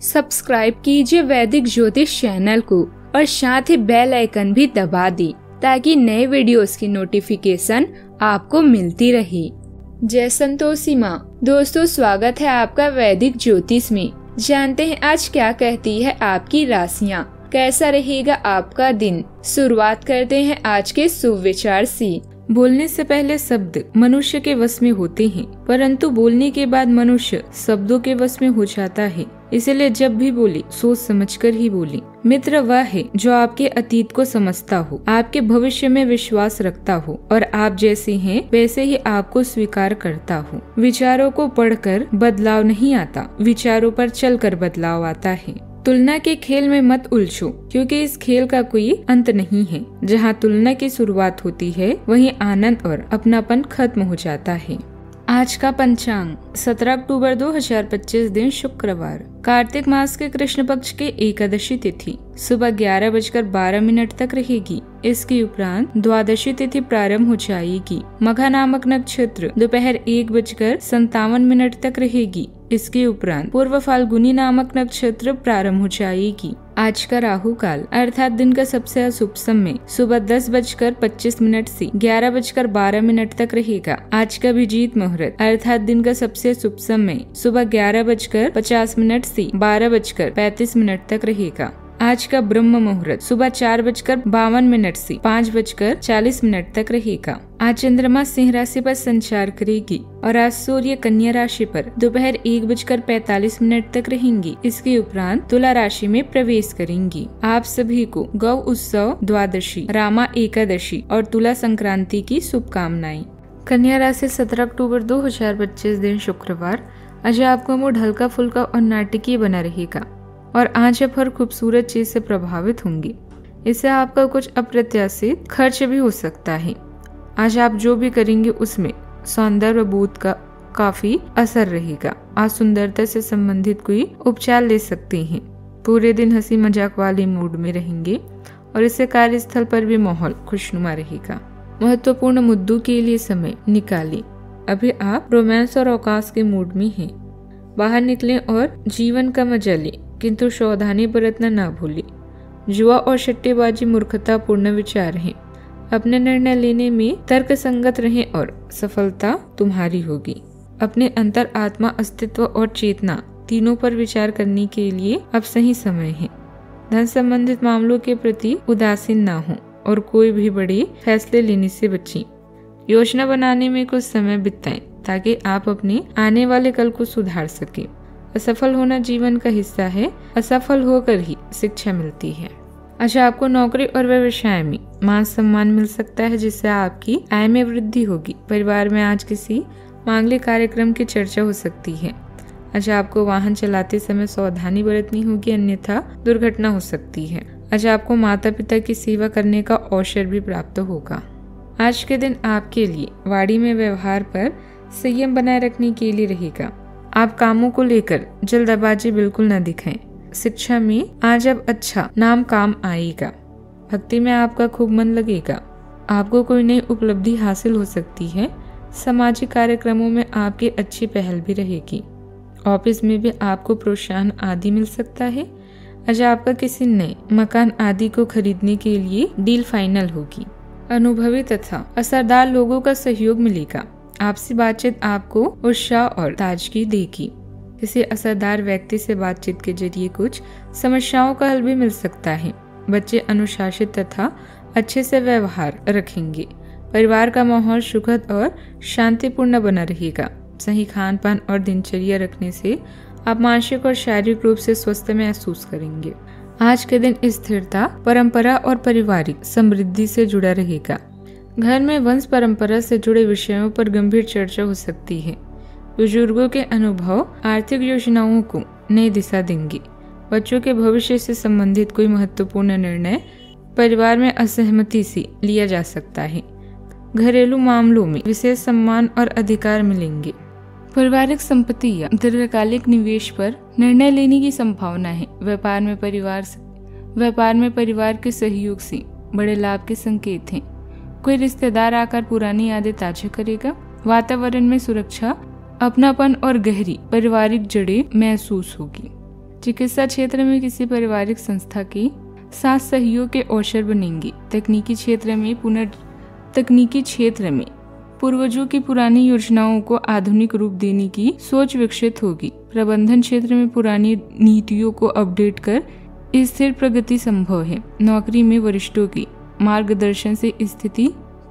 Subscribe कीजिए वैदिक ज्योतिष चैनल को और साथ ही बेल आइकन भी दबा दी ताकि नए वीडियोस की नोटिफिकेशन आपको मिलती रहे। जय संतोषी माँ। दोस्तों, स्वागत है आपका वैदिक ज्योतिष में। जानते हैं आज क्या कहती है आपकी राशियाँ, कैसा रहेगा आपका दिन। शुरुआत करते हैं आज के शुभ विचार से। बोलने से पहले शब्द मनुष्य के वश में होते हैं, परंतु बोलने के बाद मनुष्य शब्दों के वश में हो जाता है। इसलिए जब भी बोले सोच समझकर ही बोले। मित्र वह है जो आपके अतीत को समझता हो, आपके भविष्य में विश्वास रखता हो और आप जैसे हैं वैसे ही आपको स्वीकार करता हो। विचारों को पढ़कर बदलाव नहीं आता, विचारों पर चलकर बदलाव आता है। तुलना के खेल में मत उलझो, क्योंकि इस खेल का कोई अंत नहीं है। जहाँ तुलना की शुरुआत होती है वहीं आनंद और अपनापन खत्म हो जाता है। आज का पंचांग 17 अक्टूबर 2025 दिन शुक्रवार, कार्तिक मास के कृष्ण पक्ष के एकादशी तिथि सुबह 11:12 तक रहेगी। इसके उपरांत द्वादशी तिथि प्रारंभ हो जाएगी। मघा नामक नक्षत्र दोपहर 1:57 तक रहेगी। इसके उपरांत पूर्व फाल्गुनी नामक नक्षत्र प्रारंभ हो जाएगी। आज का राहु काल अर्थात दिन का सबसे अशुभ समय सुबह 10:25 से 11:12 तक रहेगा। आज का अभिजीत मुहूर्त अर्थात दिन का सबसे शुभ समय सुबह 11:50 से 12:35 तक रहेगा। आज का ब्रह्म मुहूर्त सुबह 4:52 से 5:40 तक रहेगा। आज चंद्रमा सिंह राशि पर संचार करेगी और आज सूर्य कन्या राशि पर दोपहर 1:45 तक रहेंगी। इसके उपरांत तुला राशि में प्रवेश करेंगी। आप सभी को गौ उत्सव, द्वादशी, रामा एकादशी और तुला संक्रांति की शुभकामनाएं। कन्या राशि 17 अक्टूबर 2025 दिन शुक्रवार। आज आपका मूड हल्का फुल्का और नाटकीय बना रहेगा और आज आप हर खूबसूरत चीज से प्रभावित होंगी। इससे आपका कुछ अप्रत्याशित खर्च भी हो सकता है। आज आप जो भी करेंगे उसमें सौंदर्य बोध का काफी असर रहेगा। आज सुंदरता से संबंधित कोई उपचार ले सकते हैं। पूरे दिन हंसी मजाक वाले मूड में रहेंगे और इससे कार्यस्थल पर भी माहौल खुशनुमा रहेगा। महत्वपूर्ण मुद्दों के लिए समय निकालें। अभी आप रोमांस और अवकाश के मूड में हैं। बाहर निकलें और जीवन का मजा लें, किंतु सावधानी बरतना ना भूलें। जुआ और सट्टेबाजी मूर्खतापूर्ण विचार हैं। अपने निर्णय लेने में तर्क संगत रहें और सफलता तुम्हारी होगी। अपने अंतर आत्मा, अस्तित्व और चेतना तीनों पर विचार करने के लिए अब सही समय है। धन संबंधित मामलों के प्रति उदासीन ना हो और कोई भी बड़े फैसले लेने से बचें। योजना बनाने में कुछ समय बिताएं ताकि आप अपने आने वाले कल को सुधार सकें। असफल होना जीवन का हिस्सा है, असफल होकर ही शिक्षा मिलती है। अच्छा, आपको नौकरी और व्यवसाय में मान सम्मान मिल सकता है, जिससे आपकी आय में वृद्धि होगी। परिवार में आज किसी मांगलिक कार्यक्रम की चर्चा हो सकती है। अच्छा, आपको वाहन चलाते समय सावधानी बरतनी होगी, अन्यथा दुर्घटना हो सकती है। अच्छा, आपको माता पिता की सेवा करने का अवसर भी प्राप्त होगा। आज के दिन आपके लिए वाणी में व्यवहार पर संयम बनाए रखने के लिए रहेगा। आप कामों को लेकर जल्दबाजी बिल्कुल न दिखाएं। शिक्षा में आज अब अच्छा नाम काम आएगा। भक्ति में आपका खूब मन लगेगा। आपको कोई नई उपलब्धि हासिल हो सकती है। सामाजिक कार्यक्रमों में आपकी अच्छी पहल भी रहेगी। ऑफिस में भी आपको प्रोत्साहन आदि मिल सकता है। आज आपका किसी नए मकान आदि को खरीदने के लिए डील फाइनल होगी। अनुभवी तथा असरदार लोगों का सहयोग मिलेगा। आपसी बातचीत आपको उत्साह और ताजगी देगी। किसी असरदार व्यक्ति से बातचीत के जरिए कुछ समस्याओं का हल भी मिल सकता है। बच्चे अनुशासित तथा अच्छे से व्यवहार रखेंगे। परिवार का माहौल सुखद और शांतिपूर्ण बना रहेगा। सही खान पान और दिनचर्या रखने से आप मानसिक और शारीरिक रूप से स्वस्थ महसूस करेंगे। आज के दिन स्थिरता, परंपरा और पारिवारिक समृद्धि से जुड़ा रहेगा। घर में वंश परंपरा से जुड़े विषयों पर गंभीर चर्चा हो सकती है। बुजुर्गों के अनुभव आर्थिक योजनाओं को नई दिशा देंगे। बच्चों के भविष्य से संबंधित कोई महत्वपूर्ण निर्णय परिवार में असहमति से लिया जा सकता है। घरेलू मामलों में विशेष सम्मान और अधिकार मिलेंगे। पारिवारिक संपत्ति या दीर्घकालिक निवेश पर निर्णय लेने की संभावना है। व्यापार में परिवार के सहयोग से बड़े लाभ के संकेत हैं। कोई रिश्तेदार आकर पुरानी यादें ताजा करेगा। वातावरण में सुरक्षा, अपनापन और गहरी पारिवारिक जड़ें महसूस होगी। चिकित्सा क्षेत्र में किसी पारिवारिक संस्था के साथ सहयोग के अवसर बनेंगे। तकनीकी क्षेत्र में पूर्वजों की पुरानी योजनाओं को आधुनिक रूप देने की सोच विकसित होगी। प्रबंधन क्षेत्र में पुरानी नीतियों को अपडेट कर स्थिर प्रगति संभव है। नौकरी में वरिष्ठों की मार्गदर्शन से स्थिति,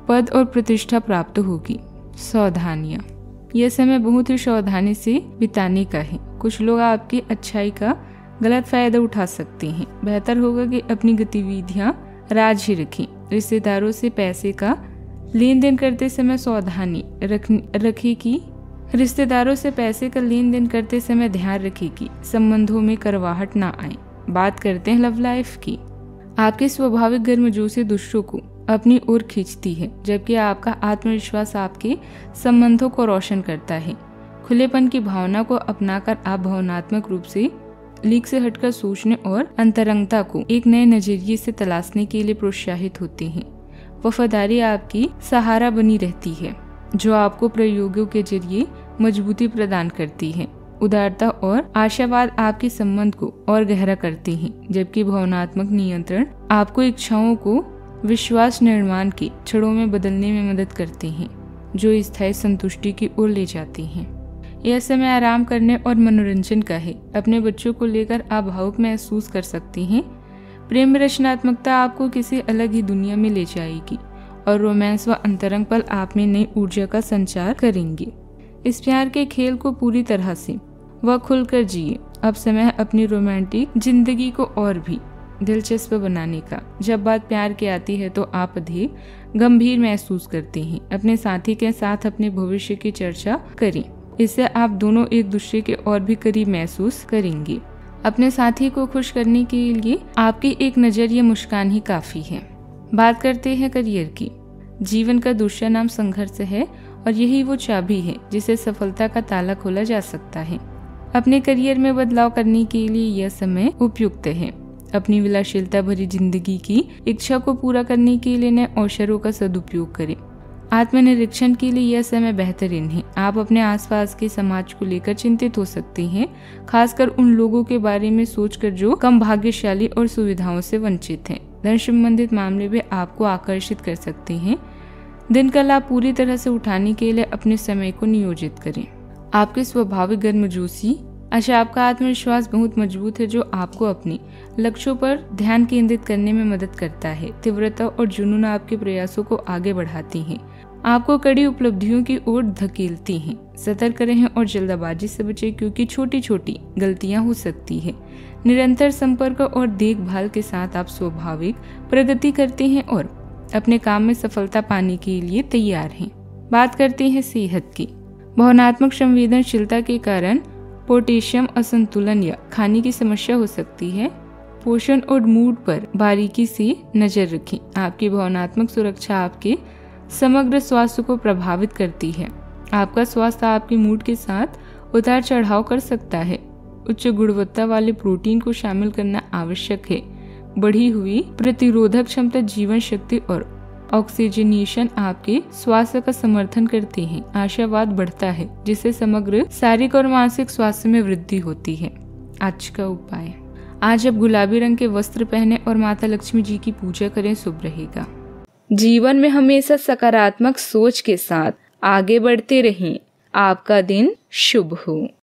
पद और प्रतिष्ठा प्राप्त होगी। सावधानियां, यह समय बहुत ही सावधानी से बिताने का है। कुछ लोग आपकी अच्छाई का गलत फायदा उठा सकते हैं। बेहतर होगा कि अपनी गतिविधियां राज ही रखें। रिश्तेदारों से पैसे का लेन देन करते समय सावधानी रखेगी। रिश्तेदारों से पैसे का लेन देन करते समय ध्यान रखेगी संबंधों में करवाहट ना आए। बात करते हैं लव लाइफ की। आपकी स्वाभाविक गर्मजोशी दूसरों को अपनी ओर खींचती है, जबकि आपका आत्मविश्वास आपके संबंधों को रोशन करता है। खुलेपन की भावना को अपनाकर आप भावनात्मक रूप से लीक से हटकर सोचने और अंतरंगता को एक नए नजरिए से तलाशने के लिए प्रोत्साहित होते हैं। वफादारी आपकी सहारा बनी रहती है, जो आपको प्रयोगों के जरिए मजबूती प्रदान करती है। उदारता और आशावाद आपके संबंध को और गहरा करते हैं, जबकि भावनात्मक नियंत्रण आपको इच्छाओं को विश्वास निर्माण के क्षणों में बदलने में मदद करते हैं, जो स्थायी संतुष्टि की ओर ले जाते हैं। यह समय आराम करने और मनोरंजन का है। अपने बच्चों को लेकर आप भावुक महसूस कर सकते हैं। प्रेम रचनात्मकता आपको किसी अलग ही दुनिया में ले जाएगी और रोमांस व अंतरंग पल आप में नई ऊर्जा का संचार करेंगे। इस प्यार के खेल को पूरी तरह से व खुलकर जिए। अब समय है अपनी रोमांटिक जिंदगी को और भी दिलचस्प बनाने का। जब बात प्यार की आती है तो आप अधिक गंभीर महसूस करते हैं। अपने साथी के साथ अपने भविष्य की चर्चा करें, इससे आप दोनों एक दूसरे के और भी करीब महसूस करेंगे। अपने साथी को खुश करने के लिए आपकी एक नजर या मुस्कान ही काफी है। बात करते हैं करियर की। जीवन का दूसरा नाम संघर्ष है और यही वो चाबी है जिसे सफलता का ताला खोला जा सकता है। अपने करियर में बदलाव करने के लिए यह समय उपयुक्त है। अपनी विलासिता भरी जिंदगी की इच्छा को पूरा करने के लिए नए अवसरों का सदुपयोग करें। आत्मनिरीक्षण के लिए यह समय बेहतरीन है। आप अपने आसपास के समाज को लेकर चिंतित हो सकते हैं, खासकर उन लोगों के बारे में सोचकर जो कम भाग्यशाली और सुविधाओं से वंचित हैं। धन संबंधित मामले भी आपको आकर्षित कर सकते हैं। दिन का लाभ पूरी तरह से उठाने के लिए अपने समय को नियोजित करें। आपके स्वाभाविक गर्मजोशी अच्छा, आपका आत्मविश्वास बहुत मजबूत है, जो आपको अपने लक्ष्यों पर ध्यान केंद्रित करने में मदद करता है। तीव्रता और जुनून आपके प्रयासों को आगे बढ़ाती हैं, आपको कड़ी उपलब्धियों की ओर धकेलती हैं। सतर्क रहें और जल्दबाजी से बचें, क्योंकि छोटी छोटी गलतियां हो सकती है। निरंतर संपर्क और देखभाल के साथ आप स्वाभाविक प्रगति करते हैं और अपने काम में सफलता पाने के लिए तैयार हैं। बात करते हैं सेहत की। भावनात्मक संवेदनशीलता के कारण पोटेशियम असंतुलन या खाने की समस्या हो सकती है। पोषण और मूड पर बारीकी से नजर रखें। आपकी भावनात्मक सुरक्षा आपके समग्र स्वास्थ्य को प्रभावित करती है। आपका स्वास्थ्य आपके मूड के साथ उतार चढ़ाव कर सकता है। उच्च गुणवत्ता वाले प्रोटीन को शामिल करना आवश्यक है। बढ़ी हुई प्रतिरोधक क्षमता, जीवन शक्ति और ऑक्सीजनेशन आपके स्वास्थ्य का समर्थन करते हैं। आशावाद बढ़ता है, जिससे समग्र शारीरिक और मानसिक स्वास्थ्य में वृद्धि होती है। आज का उपाय, आज आप गुलाबी रंग के वस्त्र पहने और माता लक्ष्मी जी की पूजा करें, शुभ रहेगा। जीवन में हमेशा सकारात्मक सोच के साथ आगे बढ़ते रहें। आपका दिन शुभ हो।